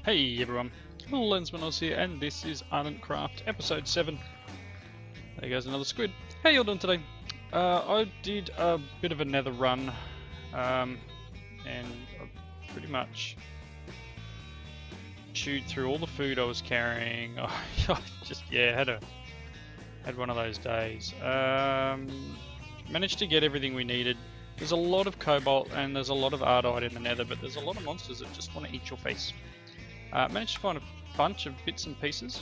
Hey everyone, Lensman Oz here, and this is Ardentcraft episode 7. There goes another squid. How you all doing today? I did a bit of a nether run, and I pretty much chewed through all the food I was carrying. I just, had one of those days. Managed to get everything we needed. There's a lot of cobalt and there's a lot of ardite in the nether, but there's a lot of monsters that just want to eat your face. Managed to find a bunch of bits and pieces.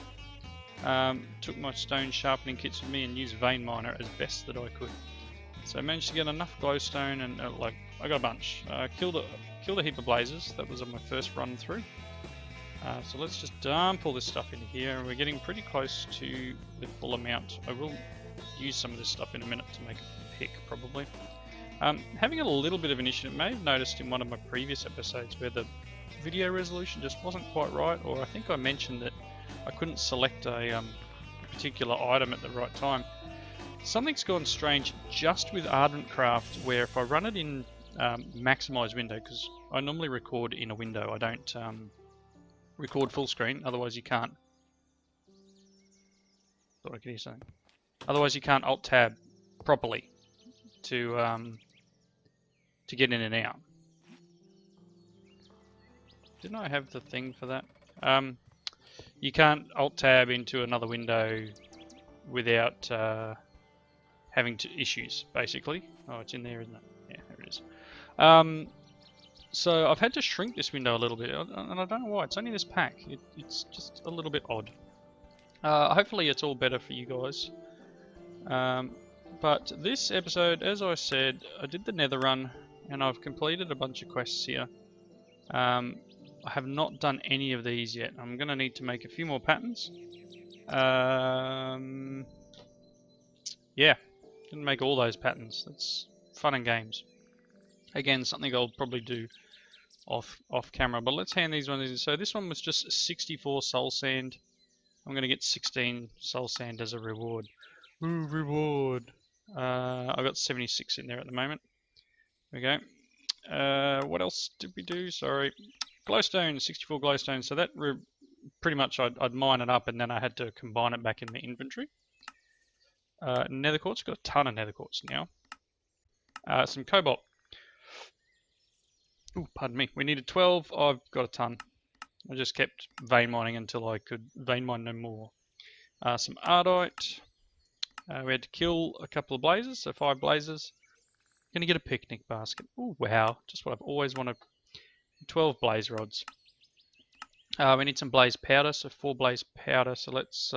Took my stone sharpening kits with me and used vein miner as best that I could. So I managed to get enough glowstone and I got a bunch. Killed a heap of blazes. That was on my first run through. So let's just dump all this stuff into here, and we're getting pretty close to the full amount. I will use some of this stuff in a minute to make a pick probably. Having a little bit of an issue, you may have noticed in one of my previous episodes where the video resolution just wasn't quite right, or I think I mentioned that I couldn't select a particular item at the right time. Something's gone strange just with Ardentcraft, where if I run it in maximize window, because I normally record in a window, I don't record full screen, otherwise you can't. Thought I could hear something. Otherwise you can't alt tab properly to get in and out. Didn't I have the thing for that? You can't alt tab into another window without having issues, basically. Oh, it's in there, isn't it? Yeah, there it is. So I've had to shrink this window a little bit, and I don't know why. It's only this pack. It's just a little bit odd. Hopefully it's all better for you guys. But this episode, as I said, I did the nether run, and I've completed a bunch of quests here. I have not done any of these yet. I'm going to need to make a few more patterns. Yeah, didn't make all those patterns. That's fun and games. Again, something I'll probably do off camera. But let's hand these ones in. So this one was just 64 soul sand. I'm going to get 16 soul sand as a reward. Ooh, reward! I've got 76 in there at the moment. There we go. What else did we do? Sorry. Glowstone, 64 glowstone. So that pretty much I'd mine it up and then I had to combine it back in the inventory. Nether quartz, got a ton of nether quartz now. Some cobalt. Ooh, pardon me. We needed 12. I've got a ton. I just kept vein mining until I could vein mine no more. Some ardite. We had to kill a couple of blazes, so 5 blazes. Gonna get a picnic basket. Ooh, wow. Just what I've always wanted. 12 blaze rods. We need some blaze powder, so 4 blaze powder. So let's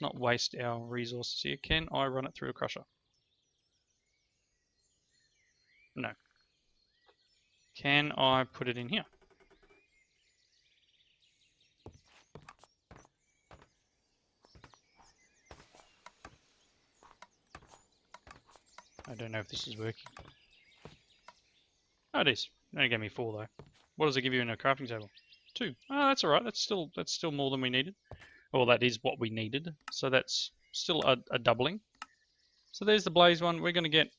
not waste our resources here. Can I run it through a crusher? No. Can I put it in here? I don't know if this is working. Oh, it is. It only gave me 4 though. What does it give you in a crafting table? 2. Oh, that's alright. That's still more than we needed. Well, that is what we needed. So that's still a doubling. So there's the blaze one. We're going to get...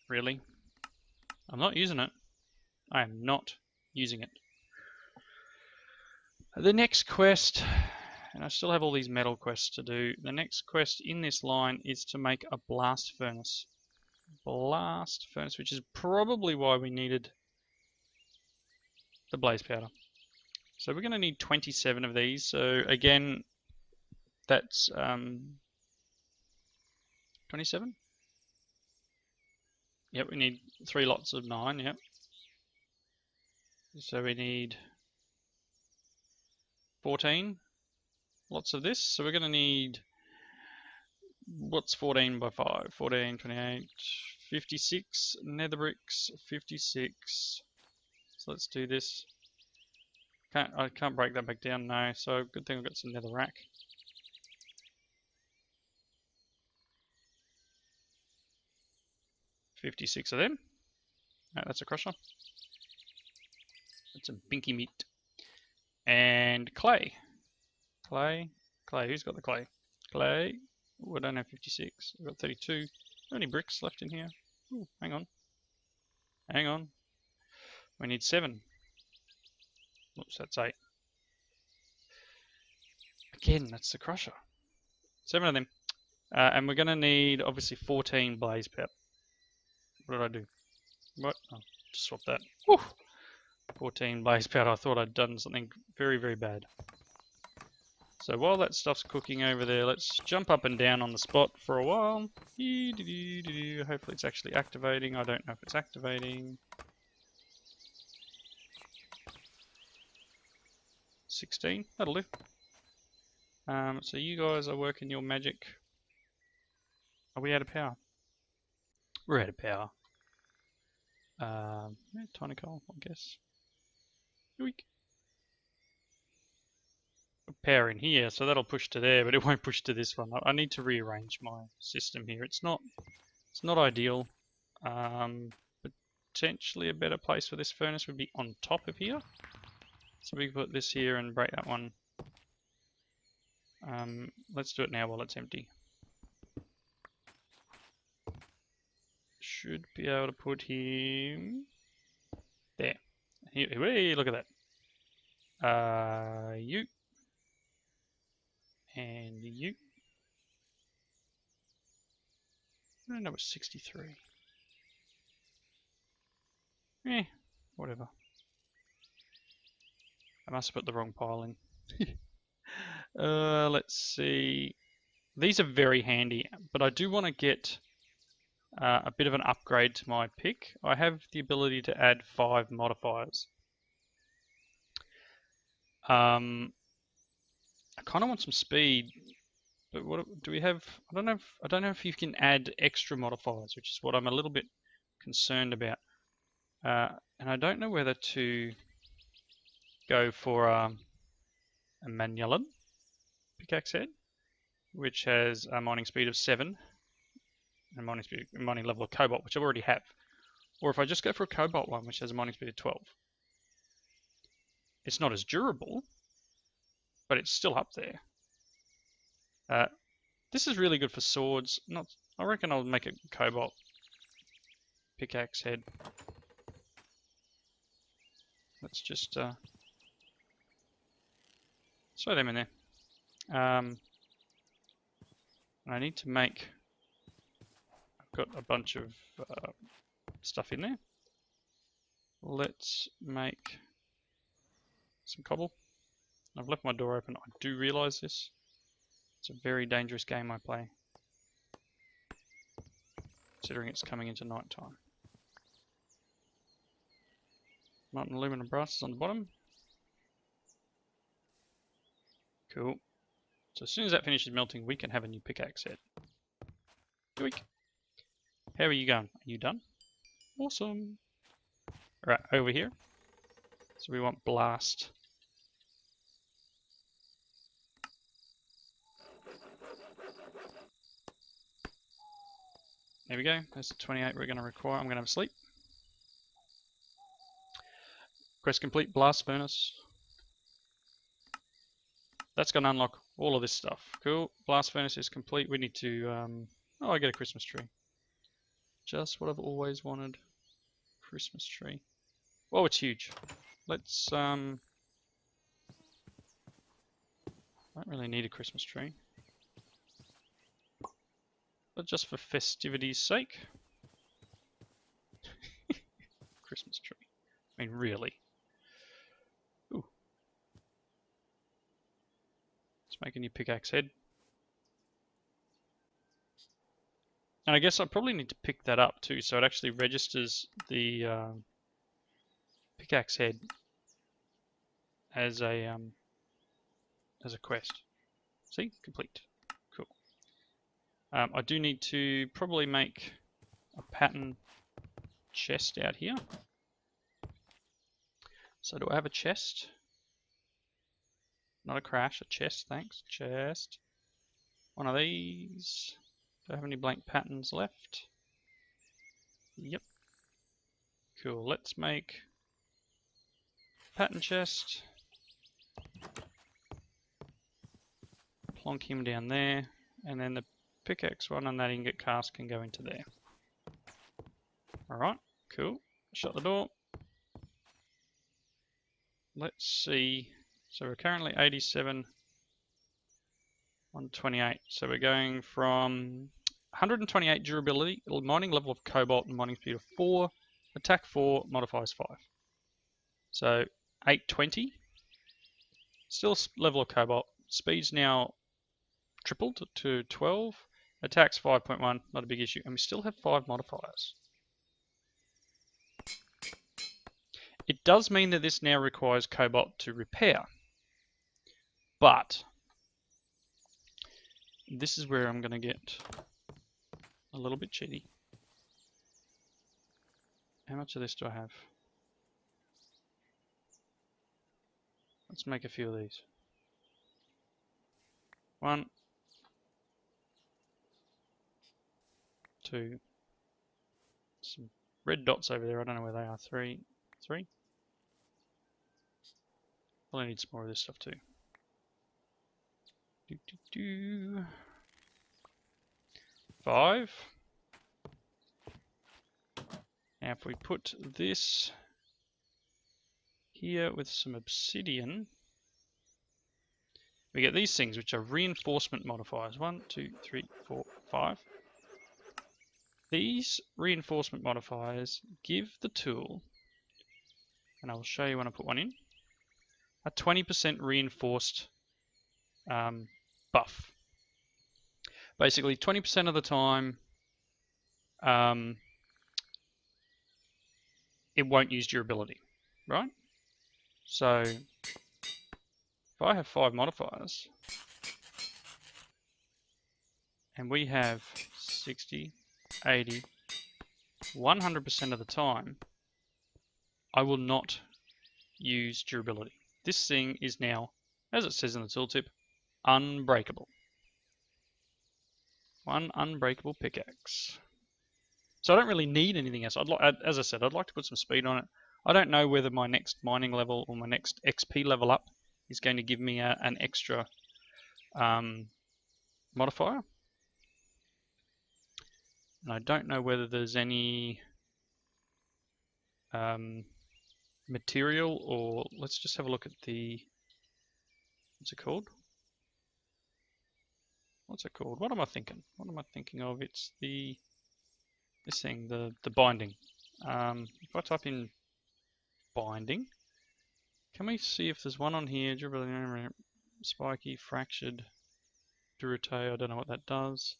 Really? I'm not using it. I am not using it. The next quest... And I still have all these metal quests to do. The next quest in this line is to make a blast furnace. Blast furnace, which is probably why we needed the blaze powder. So we're going to need 27 of these. So again, that's 27. Yep, we need 3 lots of 9. Yep. So we need 14 lots of this. So we're going to need, what's 14 by 5? 14, 28, 56 nether bricks, 56. So let's do this. I can't break that back down, no. So good thing I've got some nether rack. $56 of them. No, that's a crusher. That's some binky meat. And clay. Clay. Who's got the clay? Clay. Ooh, I don't have 56. I've got 32. How many bricks left in here? Ooh, hang on. We need 7. Oops, that's 8. Again, that's the crusher. 7 of them. And we're going to need, obviously, 14 blaze powder. What did I do? What? Oh, just swap that. Woo! 14 blaze powder. I thought I'd done something very, very bad. So while that stuff's cooking over there, let's jump up and down on the spot for a while. Hopefully it's actually activating. I don't know if it's activating. 16, that'll do. So you guys are working your magic. Are we out of power? We're out of power. Tiny coal, I guess. Yoink. Power in here, so that'll push to there, but it won't push to this one. I need to rearrange my system here. It's not ideal. Potentially a better place for this furnace would be on top of here. So we can put this here and break that one. Let's do it now while it's empty. Should be able to put him there. Hey, look at that. You. And you. I don't know, it's 63. Whatever. I must have put the wrong pile in. Let's see. These are very handy, but I do want to get a bit of an upgrade to my pick. I have the ability to add 5 modifiers. I kind of want some speed, but what do we have? I don't know if you can add extra modifiers, which is what I'm a little bit concerned about. And I don't know whether to go for a manual pickaxe head, which has a mining speed of 7 and mining level of cobalt, which I already have, or if I just go for a cobalt one, which has a mining speed of 12. It's not as durable, but it's still up there. This is really good for swords. I reckon I'll make a cobalt pickaxe head. Let's just throw them in there. And I need to make. I've got a bunch of stuff in there. Let's make some cobble. I've left my door open. I do realise this. It's a very dangerous game I play, considering it's coming into night time. Molten aluminum brass is on the bottom. Cool. So as soon as that finishes melting, we can have a new pickaxe set. Yoink. How are you going? Are you done? Awesome. Alright, over here. So we want blast. There we go. That's the 28 we're going to require. I'm going to have a sleep. Quest complete. Blast furnace. That's going to unlock all of this stuff. Cool. Blast furnace is complete. We need to... oh, I get a Christmas tree. Just what I've always wanted. Christmas tree. Whoa, it's huge. Let's... I don't really need a Christmas tree. But just for festivity's sake. Christmas tree. I mean, really. Ooh. Let's make a new pickaxe head. And I guess I probably need to pick that up too, so it actually registers the pickaxe head as a quest. See? Complete. Cool. I do need to probably make a pattern chest out here. So do I have a chest? Not a crash, a chest, thanks. Chest. One of these. Do I have any blank patterns left? Yep. Cool, let's make pattern chest. Plonk him down there, and then the pickaxe one and that ingot cast can go into there. Alright, cool. Shut the door. let's see. So we're currently 87, 128. So we're going from 128 durability, mining level of cobalt, and mining speed of 4, attack 4, modifiers 5. So 820. Still level of cobalt. Speed's now tripled to 12. Attacks 5.1, not a big issue. And we still have 5 modifiers. It does mean that this now requires cobalt to repair. But this is where I'm going to get a little bit cheaty. How much of this do I have? Let's make a few of these. 1, 2, some red dots over there, I don't know where they are. 3. Probably need some more of this stuff too. 5. Now if we put this here with some obsidian, we get these things which are reinforcement modifiers. 1, 2, 3, 4, 5. These reinforcement modifiers give the tool, and I will show you when I put one in, a 20% reinforced buff. Basically 20% of the time it won't use durability, right? So if I have 5 modifiers and we have 60, 80, 100% of the time, I will not use durability. This thing is now, as it says in the tooltip, unbreakable. One unbreakable pickaxe. So I don't really need anything else. As I said, I'd like to put some speed on it. I don't know whether my next mining level or my next XP level up is going to give me an extra modifier. And I don't know whether there's any material, or let's just have a look at the, what's it called? What am I thinking? What am I thinking of? It's this thing, the binding. If I type in binding, can we see if there's one on here? Spiky, fractured, durate. I don't know what that does.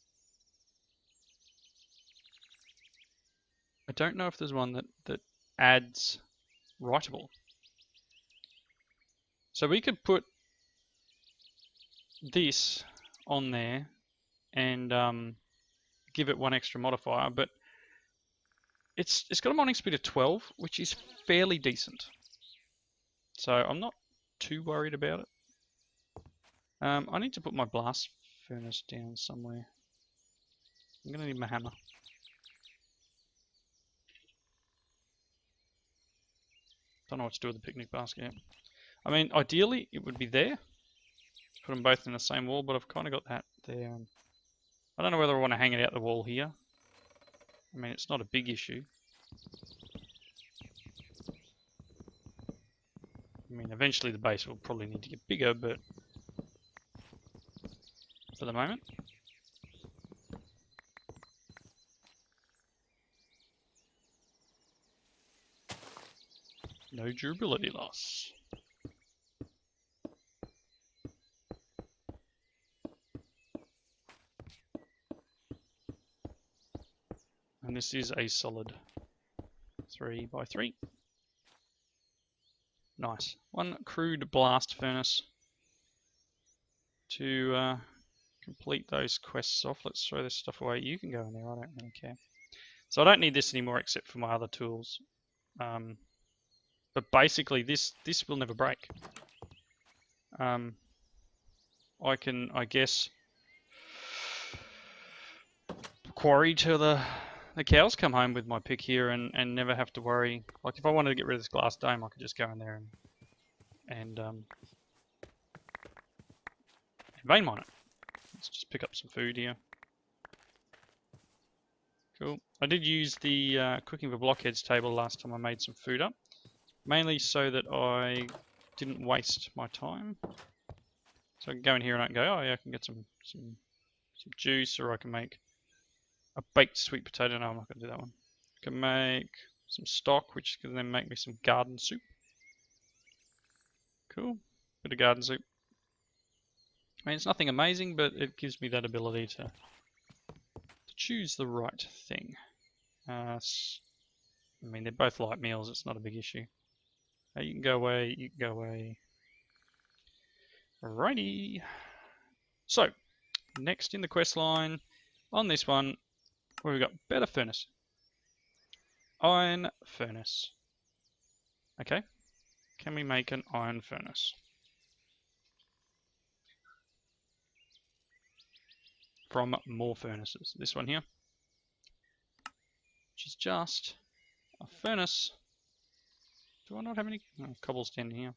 I don't know if there's one that adds writable. So we could put this on there and give it one extra modifier, but it's got a mining speed of 12, which is fairly decent. So I'm not too worried about it. I need to put my blast furnace down somewhere. I'm going to need my hammer. Don't know what to do with the picnic basket yet. I mean, ideally it would be there. Put them both in the same wall, but I've kind of got that there. I don't know whether I want to hang it out the wall here. I mean, it's not a big issue. I mean, eventually the base will probably need to get bigger, but for the moment. No durability loss. And this is a solid 3x3. Nice. One crude blast furnace to complete those quests off. Let's throw this stuff away. You can go in there, I don't really care. So I don't need this anymore except for my other tools. But basically this will never break. I can, I guess, quarry till the cows come home with my pick here and never have to worry. Like if I wanted to get rid of this glass dome, I could just go in there and vein mine it. Let's just pick up some food here. Cool. I did use the cooking for blockheads table last time I made some food up. Mainly so that I didn't waste my time. So I can go in here and I can go, oh yeah, I can get some juice, or I can make a baked sweet potato. No, I'm not going to do that one. I can make some stock, which can then make me some garden soup. Cool. Bit of garden soup. I mean, it's nothing amazing, but it gives me that ability to choose the right thing. I mean, they're both light meals. It's not a big issue. You can go away. You can go away. Alrighty. So, next in the quest line, on this one, we've got better furnace. Iron furnace. Okay. Can we make an iron furnace? From more furnaces. This one here, which is just a furnace. Do I not have any cobble standing here?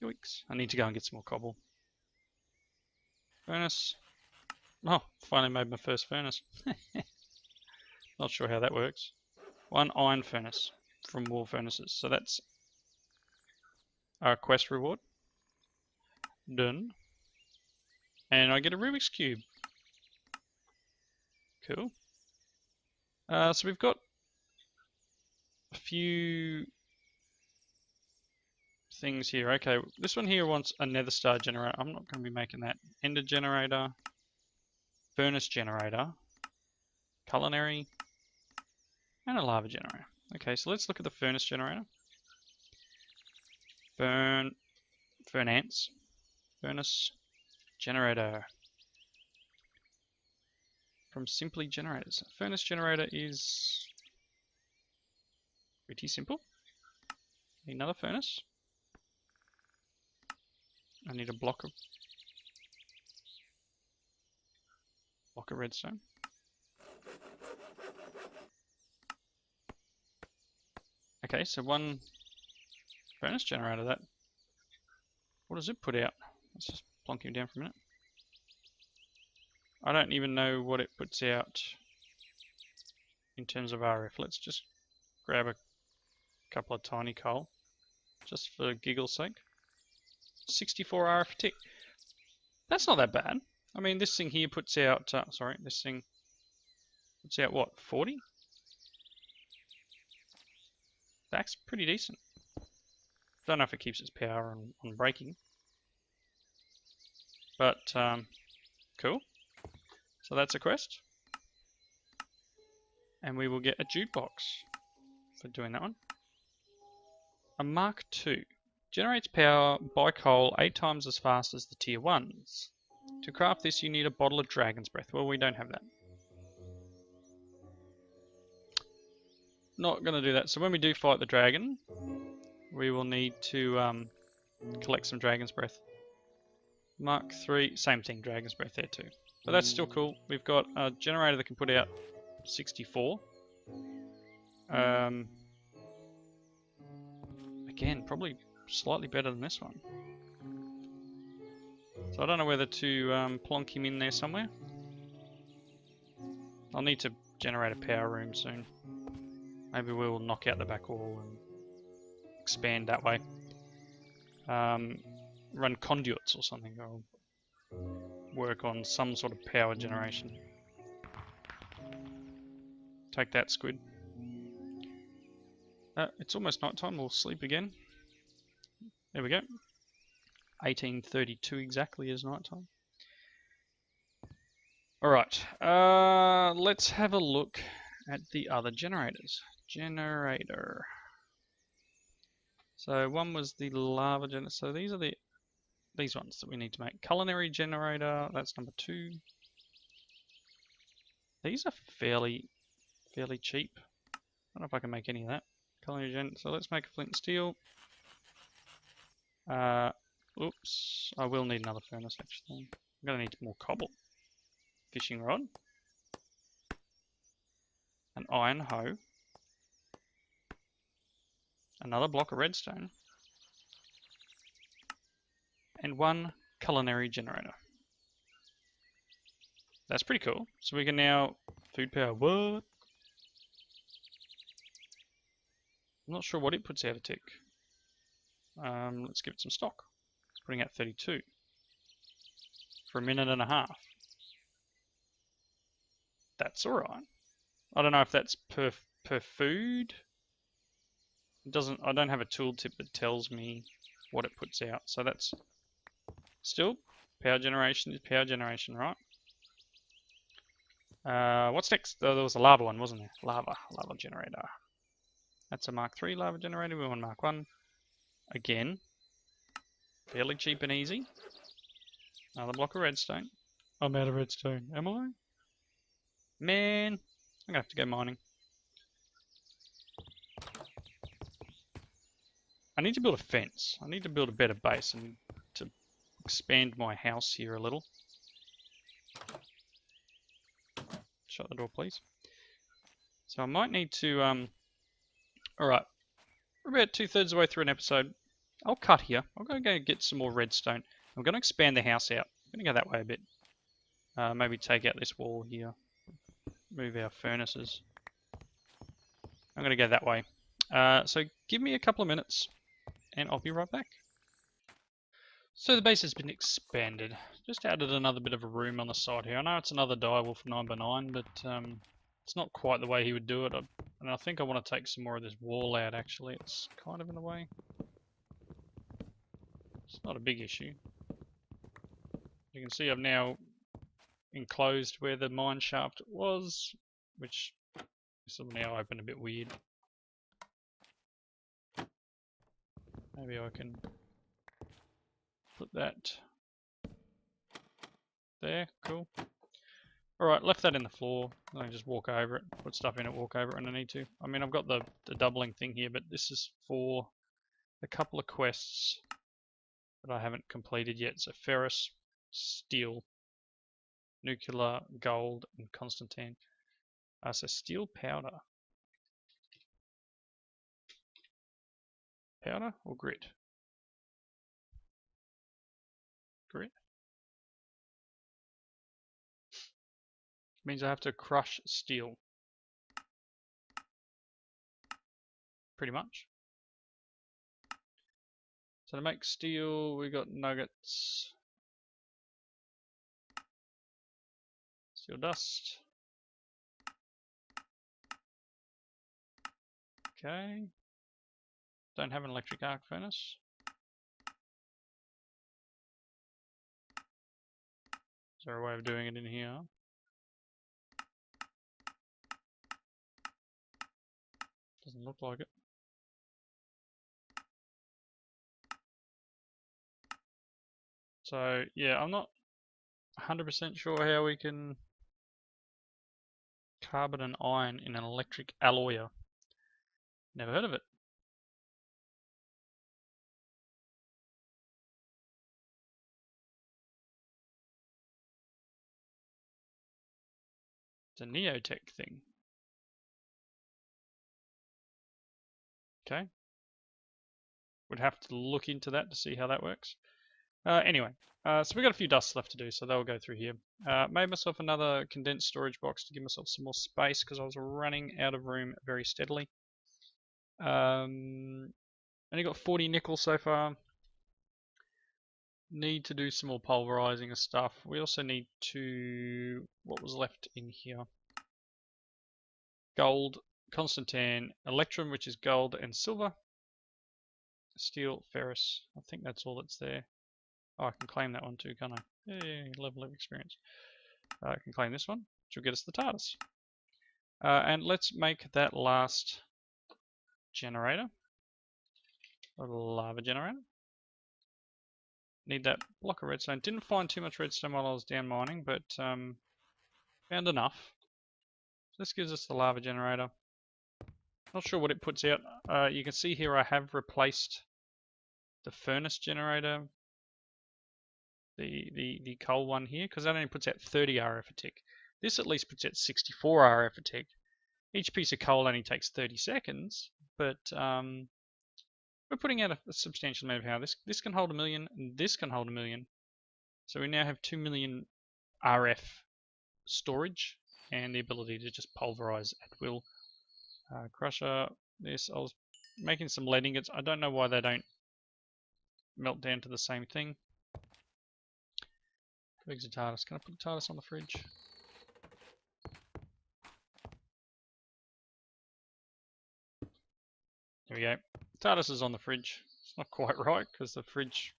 Yoicks. I need to go and get some more cobble. Furnace. Oh, finally made my first furnace. Not sure how that works. One iron furnace from more furnaces. So that's our quest reward. Done. And I get a Rubik's Cube. Cool. So we've got a few things here. Okay, this one here wants a nether star generator. I'm not going to be making that. Ender generator, furnace generator, culinary, and a lava generator. Okay, so let's look at the furnace generator. Furnace generator from Simply Generators. Furnace generator is pretty simple. Another furnace. I need a block of redstone. Okay, so one furnace generator. That, what does it put out? Let's just plonk him down for a minute. I don't even know what it puts out in terms of RF. Let's just grab a couple of tiny coal, just for giggle's sake. 64 RF a tick. That's not that bad. I mean, this thing here puts out, this thing puts out what, 40? That's pretty decent. Don't know if it keeps its power on breaking. But, cool. So that's a quest. And we will get a jukebox for doing that one. A Mark II. Generates power by coal 8 times as fast as the tier 1s. To craft this, you need a bottle of Dragon's Breath. Well, we don't have that. Not going to do that. So when we do fight the dragon, we will need to collect some Dragon's Breath. Mark III, same thing, Dragon's Breath there too. But that's still cool. We've got a generator that can put out 64. Again, probably slightly better than this one. So I don't know whether to plonk him in there somewhere. I'll need to generate a power room soon. Maybe we'll knock out the back wall and expand that way. Run conduits or something, or work on some sort of power generation. Take that, squid. It's almost night time. We'll sleep again. There we go. 18:32 exactly is night time. Alright, let's have a look at the other generators. Generator. So one was the lava generator. So these are these ones that we need to make. Culinary generator, that's number 2. These are fairly cheap. I don't know if I can make any of that. Culinary gen. So let's make a flint and steel. Oops, I will need another furnace actually. I'm gonna need more cobble. Fishing rod. An iron hoe. Another block of redstone. And one culinary generator. That's pretty cool. So we can now food power. What? I'm not sure what it puts out a tick. Let's give it some stock. It's putting out 32 for a minute and a half. That's alright. I don't know if that's per food. It doesn't. I don't have a tooltip that tells me what it puts out. So that's still power generation is power generation, right? What's next? Oh, there was a lava one, wasn't there? Lava generator. That's a Mark 3 lava generator. We want Mark 1. Again, fairly cheap and easy. Another block of redstone. I'm out of redstone, am I? Man, I'm gonna have to go mining. I need to build a fence. I need to build a better base and to expand my house here a little. Shut the door, please. So I might need to, alright. We're about 2/3 of the way through an episode. I'll cut here. I'm going to go get some more redstone. I'm going to expand the house out. I'm going to go that way a bit. Maybe take out this wall here. Move our furnaces. I'm going to go that way. So give me a couple of minutes and I'll be right back. So the base has been expanded. Just added another bit of a room on the side here. I know it's another direwolf 9x9, but it's not quite the way he would do it. And I think I want to take some more of this wall out actually. It's kind of in the way. It's not a big issue. You can see I've now enclosed where the mine shaft was, which is now open a bit weird. Maybe I can put that there. Cool. Alright, left that in the floor. I can just walk over it, put stuff in it, walk over it when I need to. I mean, I've got the doubling thing here, but this is for a couple of quests that I haven't completed yet. So ferrous, steel, nuclear, gold, and Constantine. So steel powder. Powder or grit? Grit. Means I have to crush steel. Pretty much. So to make steel, we got nuggets, steel dust. Okay. Don't have an electric arc furnace. Is there a way of doing it in here? Doesn't look like it. So yeah, I'm not 100% sure how we can carbon and iron in an electric alloyer. Never heard of it. It's a Neotech thing. Okay. Would have to look into that to see how that works. Anyway, so we've got a few dusts left to do, so they'll go through here. Made myself another condensed storage box to give myself some more space because I was running out of room very steadily. Only got 40 nickel so far. Need to do some more pulverizing of stuff. We also need to... what was left in here? Gold, Constantine, Electrum, which is gold and silver. Steel, ferrous. I think that's all that's there. Oh, I can claim that one too, can't I? Yay, level of experience. I can claim this one, which will get us the TARDIS. And let's make that last generator. A lava generator. Need that block of redstone. Didn't find too much redstone while I was down mining, but found enough. So this gives us the lava generator. Not sure what it puts out. You can see here I have replaced the furnace generator, the coal one here, because that only puts out 30 RF a tick. This at least puts out 64 RF a tick. Each piece of coal only takes 30 seconds, but we're putting out a substantial amount of power. This can hold 1 million, and this can hold 1 million. So we now have 2 million RF storage and the ability to just pulverize at will. Crusher, this, I was making some lead ingots. I don't know why they don't melt down to the same thing. Twigs of TARDIS. Can I put the TARDIS on the fridge? There we go. TARDIS is on the fridge. It's not quite right because the fridge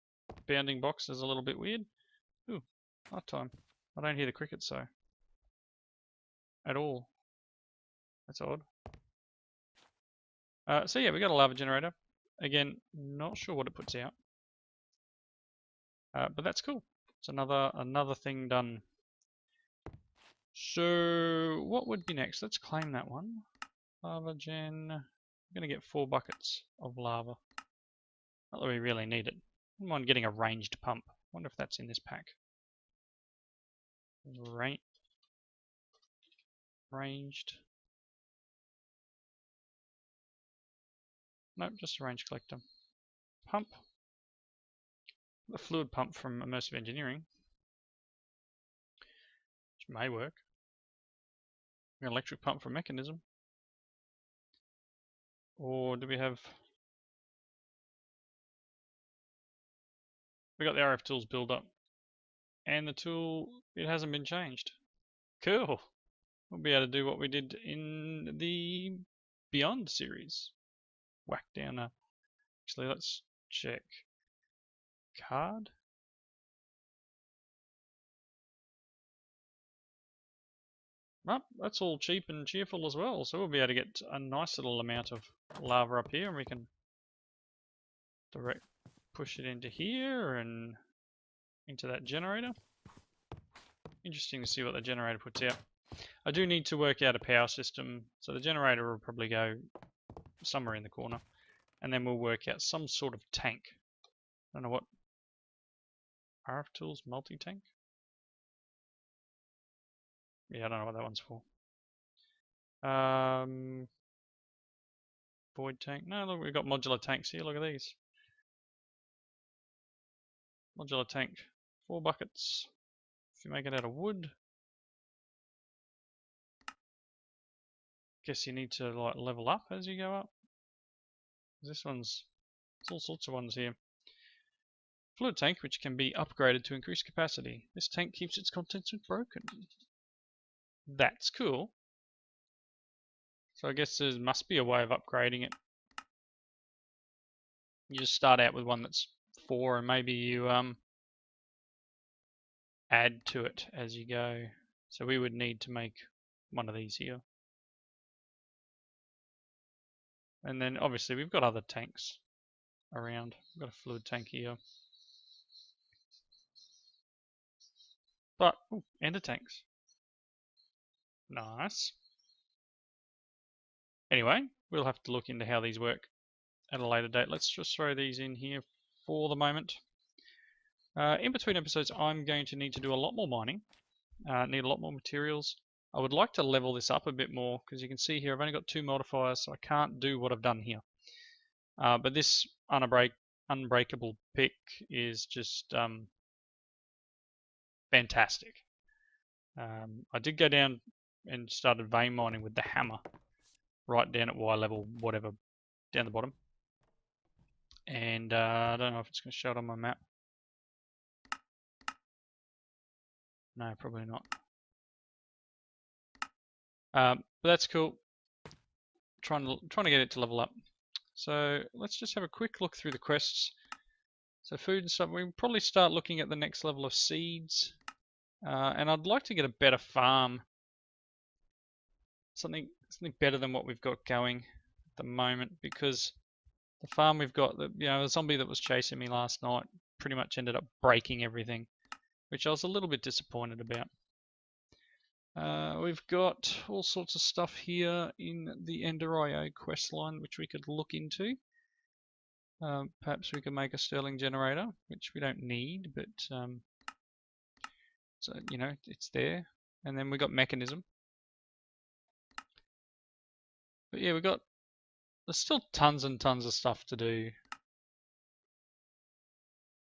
bounding box is a little bit weird. Ooh, night time. I don't hear the crickets though. At all. That's odd. So yeah, we got a lava generator. Again, not sure what it puts out. But that's cool. It's another thing done. So what would be next? Let's claim that one. Lava gen. I'm gonna get 4 buckets of lava. Not that we really need it. I wouldn't mind getting a ranged pump. Wonder if that's in this pack. Ranged. Nope, just a range collector. Pump. The fluid pump from Immersive Engineering. Which may work. An electric pump from Mechanism. Or do we have... We got the RF tools build up. And the tool, it hasn't been changed. Cool. We'll be able to do what we did in the Beyond series. Whack down a... Actually, let's check. Card? Oh, that's all cheap and cheerful as well. So we'll be able to get a nice little amount of lava up here and we can direct push it into here and into that generator. Interesting to see what the generator puts out. I do need to work out a power system, so the generator will probably go somewhere in the corner, and then we'll work out some sort of tank. I don't know what. RF tools multi-tank? Yeah, I don't know what that one's for. Void tank. No, look, we've got modular tanks here. Look at these. Modular tank. 4 buckets. If you make it out of wood. Guess you need to like level up as you go up. This one's, there's all sorts of ones here. Fluid tank, which can be upgraded to increase capacity. This tank keeps its contents when broken. That's cool. So I guess there must be a way of upgrading it. You just start out with one that's 4 and maybe you add to it as you go. So we would need to make one of these here. And then obviously we've got other tanks around. We've got a fluid tank here. But, ooh, ender tanks. Nice. Anyway, we'll have to look into how these work at a later date. Let's just throw these in here for the moment. In between episodes, I'm going to need to do a lot more mining. Need a lot more materials. I would like to level this up a bit more because you can see here I've only got 2 modifiers, so I can't do what I've done here. But this unbreakable pick is just fantastic. I did go down and started vein mining with the hammer right down at Y level, whatever, down the bottom. And I don't know if it's going to show it on my map. No, probably not. But that's cool. Trying to get it to level up. So let's just have a quick look through the quests. So food and stuff. We'll probably start looking at the next level of seeds. And I'd like to get a better farm. Something better than what we've got going at the moment, because the farm we've got, the zombie that was chasing me last night pretty much ended up breaking everything, which I was a little bit disappointed about. We've got all sorts of stuff here in the Ender.io quest line which we could look into. Perhaps we could make a Sterling generator, which we don't need, but so it's there. And then we got Mechanism. But yeah, there's still tons and tons of stuff to do.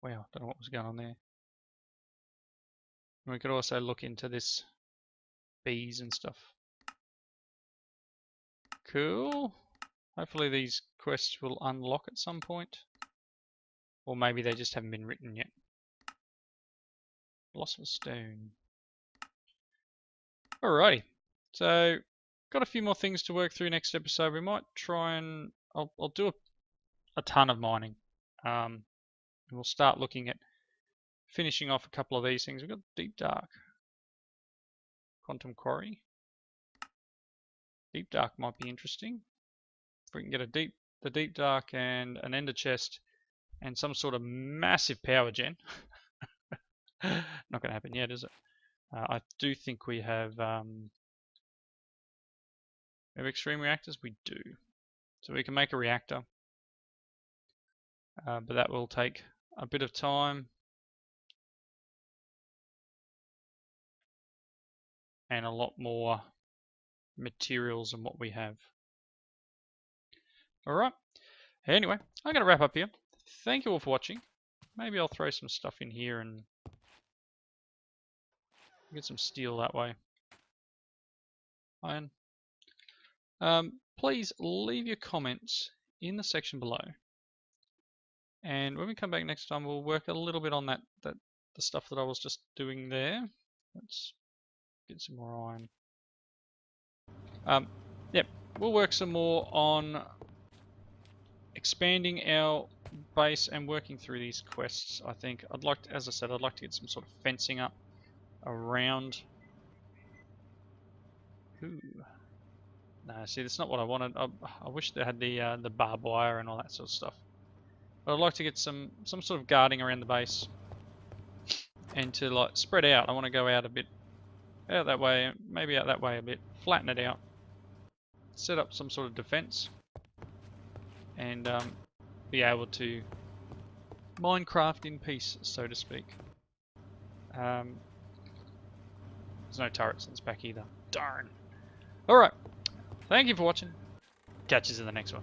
Wow, don't know what was going on there. And we could also look into this bees and stuff. Cool. Hopefully these quests will unlock at some point. Or maybe they just haven't been written yet. Philosopher's Stone. Alrighty. So, got a few more things to work through next episode. We might try and... I'll do a ton of mining. And we'll start looking at finishing off a couple of these things. We've got Deep Dark. Quantum Quarry. Deep Dark might be interesting. If we can get the Deep Dark and an Ender Chest and some sort of massive power gen. Not going to happen yet, is it? I do think we have extreme reactors. We do. So we can make a reactor. But that will take a bit of time. And a lot more materials than what we have. Alright. Anyway, I'm going to wrap up here. Thank you all for watching. Maybe I'll throw some stuff in here and get some steel that way. Iron. Please leave your comments in the section below. And when we come back next time, we'll work a little bit on the stuff that I was just doing there. Let's get some more iron. Yep, we'll work some more on expanding our base and working through these quests. I think I'd like to, as I said, I'd like to get some sort of fencing up around. Ooh. No, see, that's not what I wanted. I wish they had the barbed wire and all that sort of stuff. But I'd like to get some sort of guarding around the base, and to like spread out. I want to go out a bit, out that way, maybe out that way a bit, flatten it out, set up some sort of defense, and be able to Minecraft in peace, so to speak. There's no turrets in this back either. Darn. Alright. Thank you for watching. Catch you in the next one.